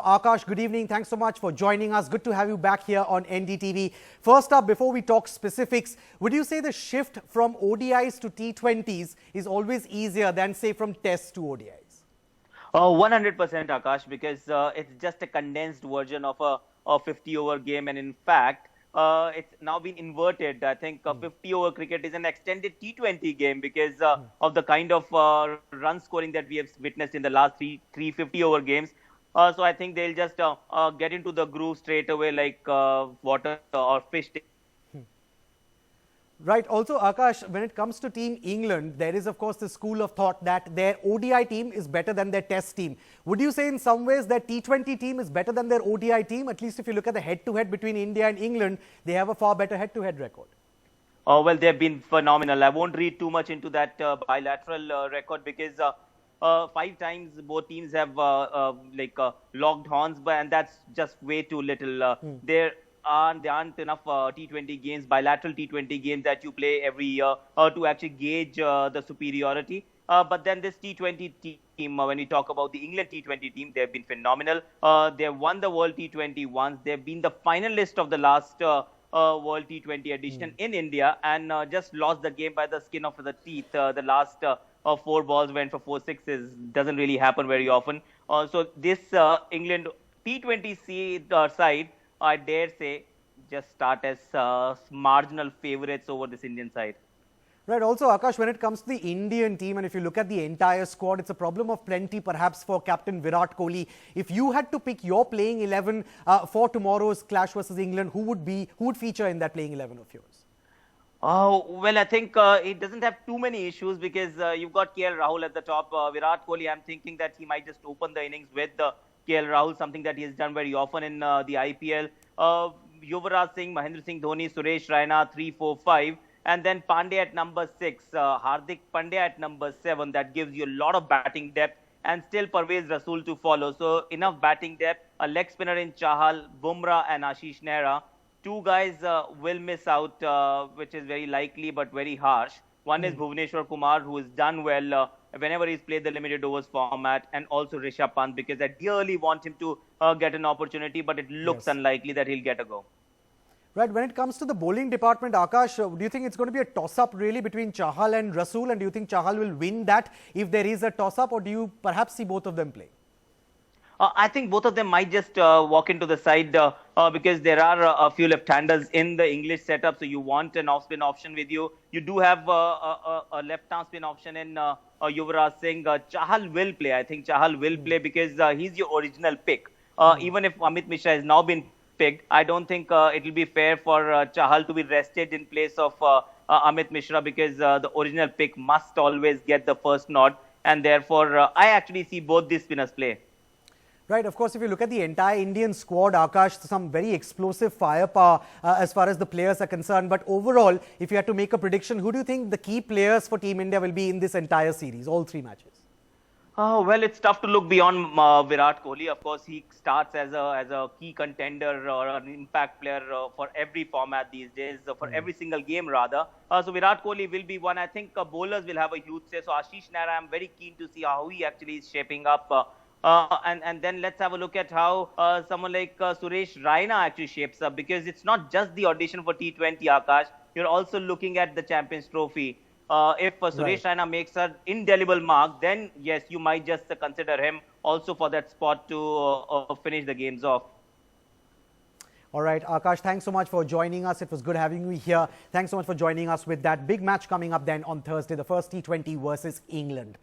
Aakash, good evening. Thanks so much for joining us. Good to have you back here on NDTV. First up, before we talk specifics, would you say the shift from ODIs to T20s is always easier than, say, from Tests to ODIs? 100% Akash, because it's just a condensed version of a 50-over game, and in fact, it's now been inverted. I think 50-over cricket is an extended T20 game because of the kind of run scoring that we have witnessed in the last three 50-over games. So I think they'll just get into the groove straight away like water or fish. Right. Also, Aakash, when it comes to Team England, there is, of course, the school of thought that their ODI team is better than their Test team. Would you say in some ways that T20 team is better than their ODI team? At least if you look at the head-to-head between India and England, they have a far better head-to-head record. Well, they've been phenomenal. I won't read too much into that bilateral record because 5 times both teams have locked horns, and that's just way too little. There aren't enough T20 games, bilateral T20 games that you play every year to actually gauge the superiority. But then this T20 team, when we talk about the England T20 team, they've been phenomenal. They've won the World T20 once. They've been the finalist of the last World T20 edition in India, and just lost the game by the skin of the teeth. The last 4 balls went for 4 sixes. Doesn't really happen very often. So this England T20 side, I dare say, just start as marginal favourites over this Indian side. Right. Also, Aakash, when it comes to the Indian team, and if you look at the entire squad, it's a problem of plenty perhaps for captain Virat Kohli. If you had to pick your playing 11 for tomorrow's clash versus England, who would feature in that playing 11 of yours? Well, I think it doesn't have too many issues because you've got KL Rahul at the top. Virat Kohli, I'm thinking that he might just open the innings with KL Rahul, something that he has done very often in the IPL. Yuvraj Singh, Mahendra Singh Dhoni, Suresh Raina, 3, 4, 5. And then Pandey at number 6, Hardik Pandya at number 7. That gives you a lot of batting depth, and still Parvez Rasool to follow. So enough batting depth. A leg spinner in Chahal, Bumrah and Ashish Nehra. 2 guys will miss out, which is very likely but very harsh. One is Bhuvneshwar Kumar, who has done well whenever he's played the limited overs format, and also Rishabh Pant, because I dearly want him to get an opportunity, but it looks unlikely that he'll get a go. Right. When it comes to the bowling department, Aakash, do you think it's going to be a toss-up really between Chahal and Rasool? And do you think Chahal will win that if there is a toss-up, or do you perhaps see both of them play? I think both of them might just walk into the side because there are a few left-handers in the English setup. So you want an off-spin option with you. You do have a left-arm spin option in Yuvraj Singh. Chahal will play. I think Chahal will play because he's your original pick. Even if Amit Mishra has now been picked, I don't think it will be fair for Chahal to be rested in place of Amit Mishra, because the original pick must always get the first nod. And therefore, I actually see both these spinners play. Right. Of course, if you look at the entire Indian squad, Aakash, some very explosive firepower as far as the players are concerned. But overall, if you had to make a prediction, who do you think the key players for Team India will be in this entire series, all 3 matches? Well, it's tough to look beyond Virat Kohli. Of course, he starts as a key contender or an impact player for every format these days, for every single game rather. So Virat Kohli will be one. I think bowlers will have a huge say. So Ashish Nehra, I'm very keen to see how he actually is shaping up. And then let's have a look at how someone like Suresh Raina actually shapes up, because it's not just the audition for T20, Aakash. You're also looking at the Champions Trophy. If Suresh Raina makes an indelible mark, then yes, you might just consider him also for that spot to finish the games off. All right, Aakash, thanks so much for joining us. It was good having you here. Thanks so much for joining us with that big match coming up then on Thursday, the first T20 versus England.